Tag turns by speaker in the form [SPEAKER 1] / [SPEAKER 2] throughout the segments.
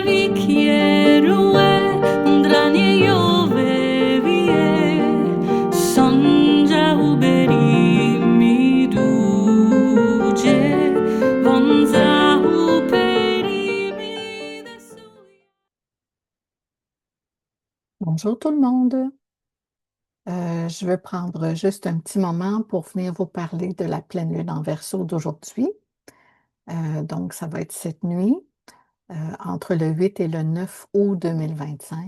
[SPEAKER 1] bicchiere un dranie vie, son già uberi mi duce, von za uberi mi desui.
[SPEAKER 2] Bonjour tout le monde. Je vais prendre juste un petit moment pour venir vous parler de la pleine lune en Verseau d'aujourd'hui. Donc, ça va être cette nuit, entre le 8 et le 9 août 2025.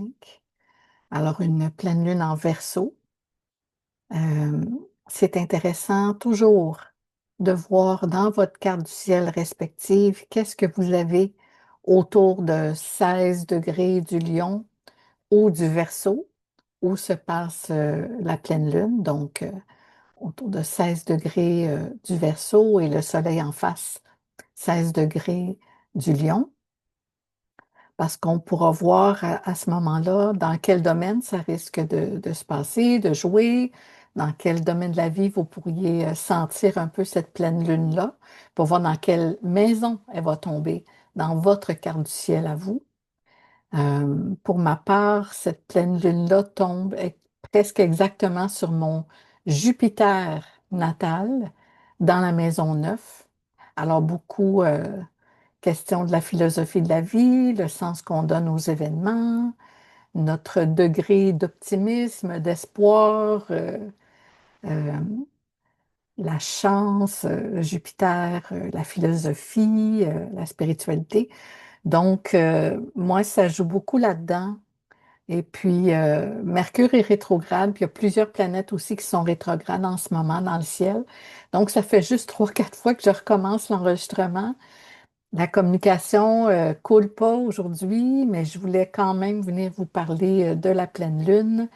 [SPEAKER 2] Alors, une pleine lune en Verseau, euh, c'est intéressant toujours de voir dans votre carte du ciel respective qu'est-ce que vous avez autour de 16 degrés du Lion ou du Verseau, où se passe la pleine lune, donc autour de 16 degrés du Verseau et le soleil en face, 16 degrés du Lion, parce qu'on pourra voir à ce moment-là dans quel domaine ça risque de se passer, de jouer, dans quel domaine de la vie vous pourriez sentir un peu cette pleine lune-là, pour voir dans quelle maison elle va tomber dans votre carte du ciel à vous. Pour ma part, cette pleine lune-là tombe presque exactement sur mon Jupiter natal dans la maison 9. Alors, beaucoup question de la philosophie de la vie, le sens qu'on donne aux événements, notre degré d'optimisme, d'espoir, euh, la chance, Jupiter, la philosophie, la spiritualité. Donc, moi, ça joue beaucoup là-dedans. Et puis, Mercure est rétrograde, puis il y a plusieurs planètes aussi qui sont rétrogrades en ce moment dans le ciel. Donc, ça fait juste 3, 4 fois que je recommence l'enregistrement. La communication coule pas aujourd'hui, mais je voulais quand même venir vous parler de la pleine lune,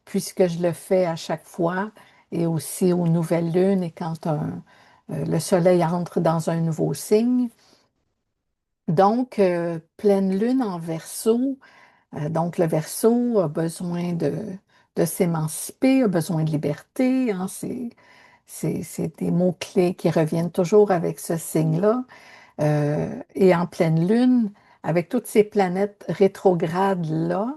[SPEAKER 2] puisque je le fais à chaque fois, et aussi aux nouvelles lunes et quand le soleil entre dans un nouveau signe. Donc, pleine lune en Verseau. Donc, le Verseau a besoin de s'émanciper, a besoin de liberté, hein. C'est des mots-clés qui reviennent toujours avec ce signe-là. Et en pleine lune, avec toutes ces planètes rétrogrades-là,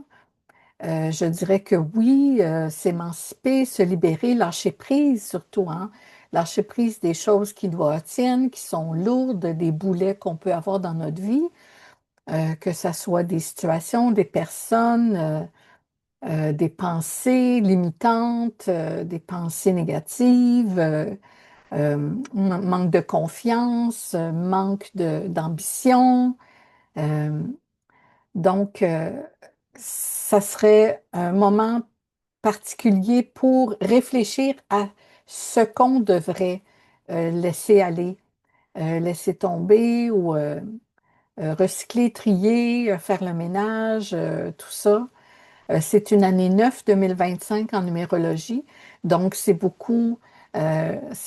[SPEAKER 2] je dirais que oui, s'émanciper, se libérer, lâcher prise surtout, hein. Lâcher prise des choses qui nous retiennent, qui sont lourdes, des boulets qu'on peut avoir dans notre vie, que ce soit des situations, des personnes, des pensées limitantes, des pensées négatives, manque de confiance, d'ambition. Euh, donc, ça serait un moment particulier pour réfléchir à ce qu'on devrait laisser aller, laisser tomber ou recycler, trier, faire le ménage, tout ça. C'est une année 9 2025 en numérologie. Donc, c'est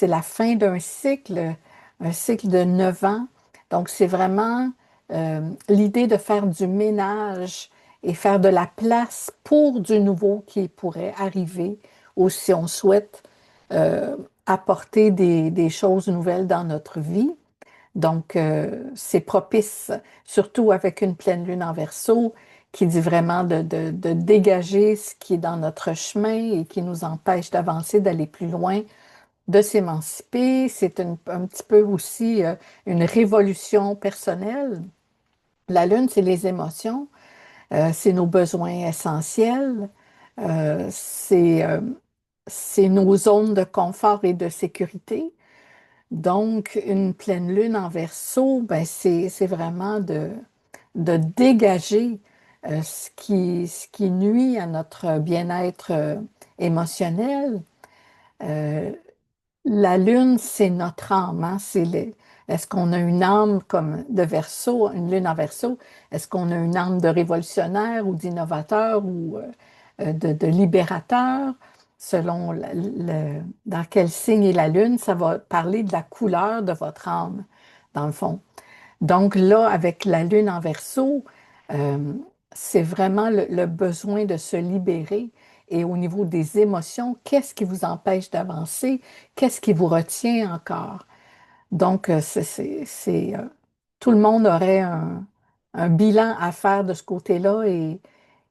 [SPEAKER 2] la fin d'un cycle, un cycle de 9 ans. Donc, c'est vraiment l'idée de faire du ménage et faire de la place pour du nouveau qui pourrait arriver ou si on souhaite euh, apporter des choses nouvelles dans notre vie. Donc, c'est propice, surtout avec une pleine lune en Verseau, qui dit vraiment de dégager ce qui est dans notre chemin et qui nous empêche d'avancer, d'aller plus loin, de s'émanciper. C'est un petit peu aussi une révolution personnelle. La lune, c'est les émotions, c'est nos besoins essentiels, euh, c'est euh, c'est nos zones de confort et de sécurité. Donc, une pleine lune en Verseau, ben c'est vraiment de dégager ce qui nuit à notre bien-être émotionnel. Euh, la lune, c'est notre âme, hein, est-ce qu'on a une âme comme de Verseau, une lune en Verseau? Est-ce qu'on a une âme de révolutionnaire ou d'innovateur ou de libérateur? Selon dans quel signe est la lune, ça va parler de la couleur de votre âme, dans le fond. Donc là, avec la lune en Verseau, euh, c'est vraiment le besoin de se libérer. Et au niveau des émotions, qu'est-ce qui vous empêche d'avancer? Qu'est-ce qui vous retient encore? Donc, tout le monde aurait un bilan à faire de ce côté-là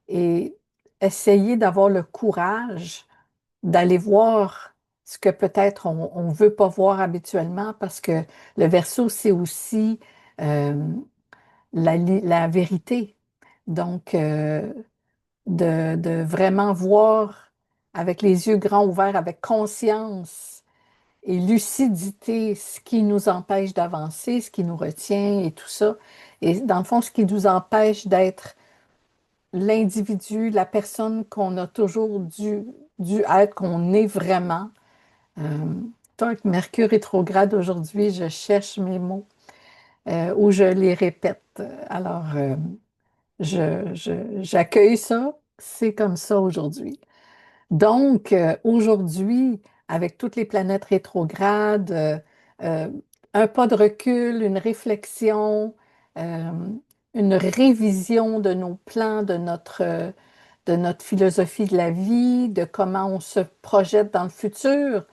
[SPEAKER 2] et essayer d'avoir le courage d'aller voir ce que peut-être on ne veut pas voir habituellement parce que le verso, c'est aussi euh, la vérité. Donc, de vraiment voir avec les yeux grands ouverts, avec conscience et lucidité ce qui nous empêche d'avancer, ce qui nous retient et tout ça. Et dans le fond, ce qui nous empêche d'être l'individu, la personne qu'on a toujours dû être, qu'on est vraiment. Euh, donc, Mercure rétrograde aujourd'hui, je cherche mes mots ou je les répète. Alors, j'accueille ça, c'est comme ça aujourd'hui. Donc, aujourd'hui, avec toutes les planètes rétrogrades, euh, un pas de recul, une réflexion, euh, une révision de nos plans, de notre philosophie de la vie, de comment on se projette dans le futur,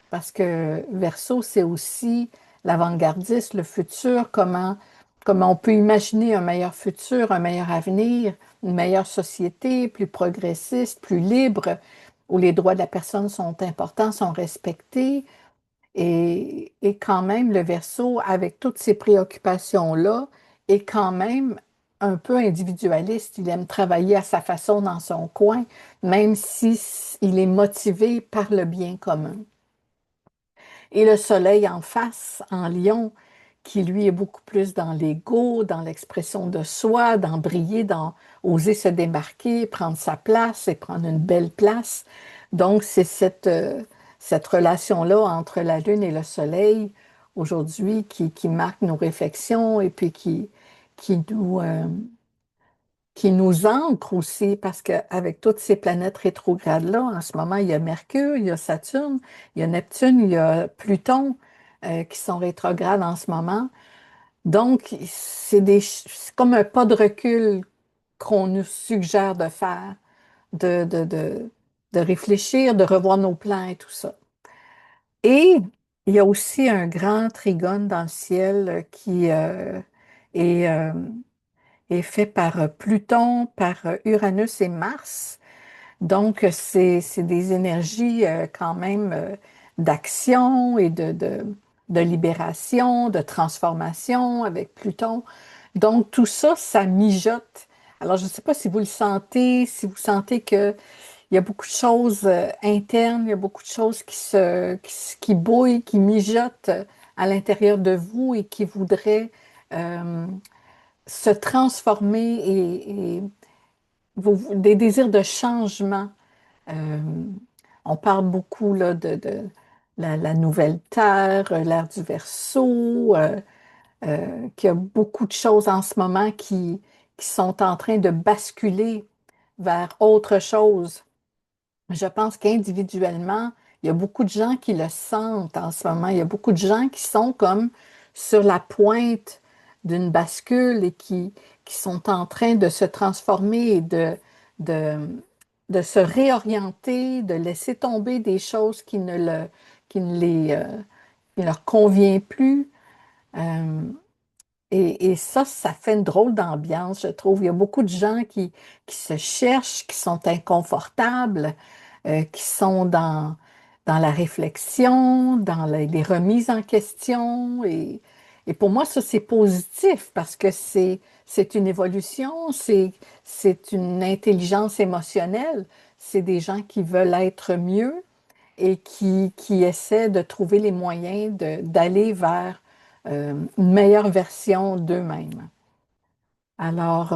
[SPEAKER 2] parce que Verseau, c'est aussi l'avant-gardiste, le futur, comment on peut imaginer un meilleur futur, un meilleur avenir, une meilleure société, plus progressiste, plus libre, où les droits de la personne sont importants, sont respectés. Et quand même, le Verseau, avec toutes ces préoccupations-là, est quand même un peu individualiste. Il aime travailler à sa façon dans son coin, même si il est motivé par le bien commun. Et le soleil en face, en lion, qui lui est beaucoup plus dans l'ego, dans l'expression de soi, dans briller, dans oser se démarquer, prendre sa place et prendre une belle place. Donc, c'est cette relation-là entre la Lune et le Soleil aujourd'hui qui marque nos réflexions et puis qui nous, euh, qui nous ancre aussi, parce qu'avec toutes ces planètes rétrogrades-là, en ce moment, il y a Mercure, il y a Saturne, il y a Neptune, il y a Pluton qui sont rétrogrades en ce moment. Donc, c'est comme un pas de recul qu'on nous suggère de faire, de, de, de, de réfléchir, de revoir nos plans et tout ça. Et il y a aussi un grand trigone dans le ciel qui est, euh, est fait par Pluton, par Uranus et Mars. Donc, c'est des énergies quand même d'action et de libération, de transformation avec Pluton. Donc, tout ça, ça mijote. Alors, je ne sais pas si vous le sentez, si vous sentez qu'il y a beaucoup de choses internes, il y a beaucoup de choses qui bouillent, qui mijotent à l'intérieur de vous et qui voudraient euh, se transformer et des désirs de changement. Euh, on parle beaucoup là, de la nouvelle Terre, l'ère du Verseau, qu'il y a beaucoup de choses en ce moment qui sont en train de basculer vers autre chose. Je pense qu'individuellement, il y a beaucoup de gens qui le sentent en ce moment. Il y a beaucoup de gens qui sont comme sur la pointe d'une bascule et qui sont en train de se transformer et de, de se réorienter, de laisser tomber des choses qui ne qui ne leur convient plus. Euh, et ça, ça fait une drôle d'ambiance, je trouve. Il y a beaucoup de gens qui se cherchent, qui sont inconfortables, qui sont dans la réflexion, dans les remises en question. Et pour moi, ça, c'est positif parce que c'est une évolution, c'est une intelligence émotionnelle. C'est des gens qui veulent être mieux et qui essaient de trouver les moyens d'aller vers une meilleure version d'eux-mêmes. Alors,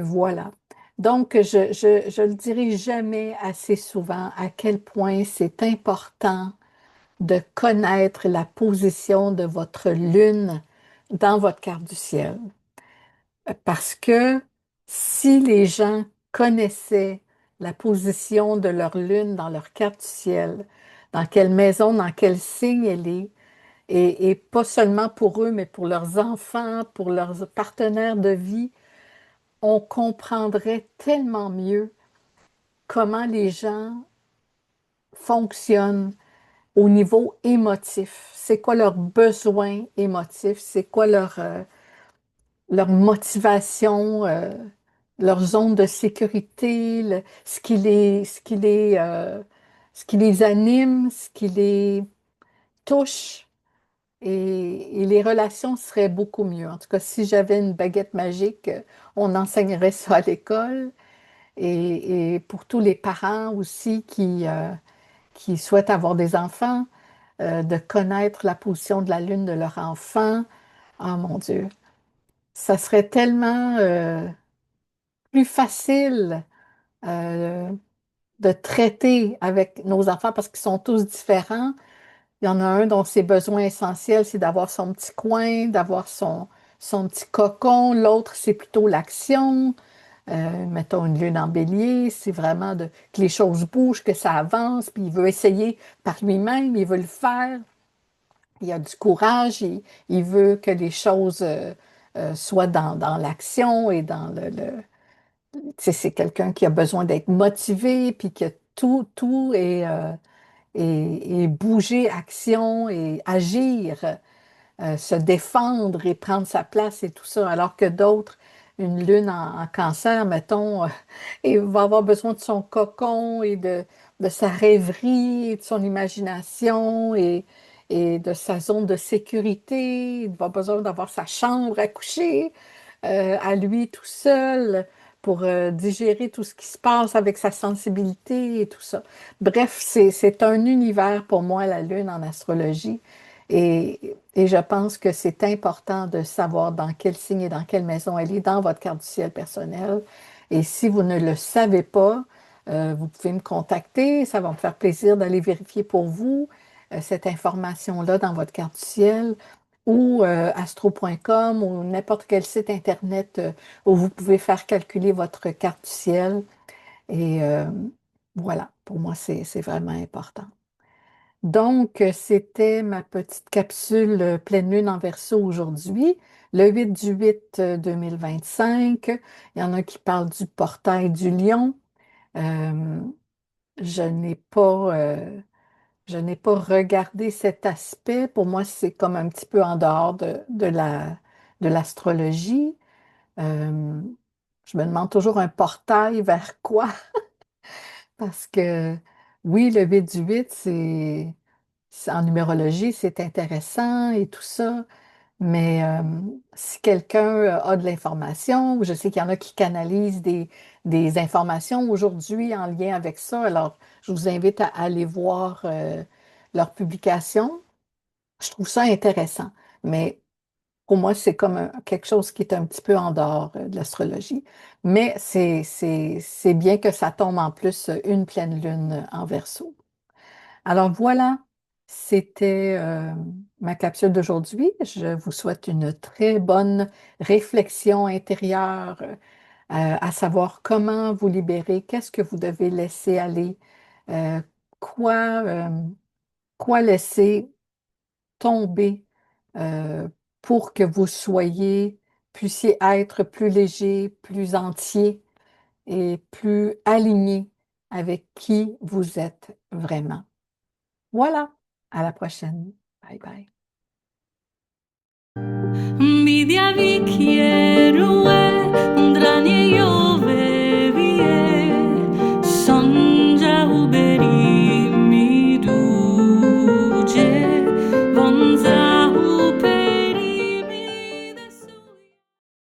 [SPEAKER 2] voilà. Donc, je le dirai jamais assez souvent à quel point c'est important de connaître la position de votre lune dans votre carte du ciel. Parce que si les gens connaissaient la position de leur lune dans leur carte du ciel, dans quelle maison, dans quel signe elle est, et pas seulement pour eux, mais pour leurs enfants, pour leurs partenaires de vie, on comprendrait tellement mieux comment les gens fonctionnent au niveau émotif. C'est quoi leurs besoins émotifs? C'est quoi leur motivation, leur zone de sécurité, ce qui les anime, ce qui les touche. Et les relations seraient beaucoup mieux. En tout cas, si j'avais une baguette magique, on enseignerait ça à l'école. Et pour tous les parents aussi qui souhaitent avoir des enfants, de connaître la position de la lune de leur enfant. Ah mon Dieu, ça serait tellement plus facile euh, de traiter avec nos enfants parce qu'ils sont tous différents. Il y en a un dont ses besoins essentiels, c'est d'avoir son petit coin, d'avoir son petit cocon. L'autre, c'est plutôt l'action. Mettons une lune en bélier, c'est vraiment que les choses bougent, que ça avance, puis il veut essayer par lui-même, il veut le faire. Il a du courage, il veut que les choses soient dans l'action et dans tu sais, c'est quelqu'un qui a besoin d'être motivé, puis que tout est bouger, action et agir, se défendre et prendre sa place et tout ça, alors que d'autres, une lune en cancer, mettons, il va avoir besoin de son cocon et de sa rêverie, et de son imagination et de sa zone de sécurité. Il va avoir besoin d'avoir sa chambre à coucher, à lui tout seul pour digérer tout ce qui se passe avec sa sensibilité et tout ça. Bref, c'est un univers pour moi, la Lune en astrologie. Et je pense que c'est important de savoir dans quel signe et dans quelle maison elle est dans votre carte du ciel personnel. Et si vous ne le savez pas, vous pouvez me contacter. Ça va me faire plaisir d'aller vérifier pour vous cette information-là dans votre carte du ciel ou astro.com ou n'importe quel site Internet où vous pouvez faire calculer votre carte du ciel. Et voilà, pour moi, c'est vraiment important. Donc, c'était ma petite capsule pleine lune en Verseau aujourd'hui, le 8 du 8 2025. Il y en a qui parlent du portail du lion. Euh, je n'ai pas, je n'ai pas regardé cet aspect. Pour moi, c'est comme un petit peu en dehors de l'astrologie. Euh, je me demande toujours un portail vers quoi, parce que oui, le 8 du 8, en numérologie, c'est intéressant et tout ça, mais si quelqu'un a de l'information, je sais qu'il y en a qui canalisent des informations aujourd'hui en lien avec ça, alors je vous invite à aller voir leurs publications. Je trouve ça intéressant, mais pour moi, c'est comme quelque chose qui est un petit peu en dehors de l'astrologie. Mais c'est bien que ça tombe en plus une pleine lune en Verseau. Alors voilà, c'était ma capsule d'aujourd'hui. Je vous souhaite une très bonne réflexion intérieure à savoir comment vous libérer, qu'est-ce que vous devez laisser aller, euh, quoi, euh, quoi laisser tomber euh, pour que vous puissiez être plus léger, plus entier et plus aligné avec qui vous êtes vraiment. Voilà, à la prochaine. Bye bye.
[SPEAKER 1] Envidia vi quién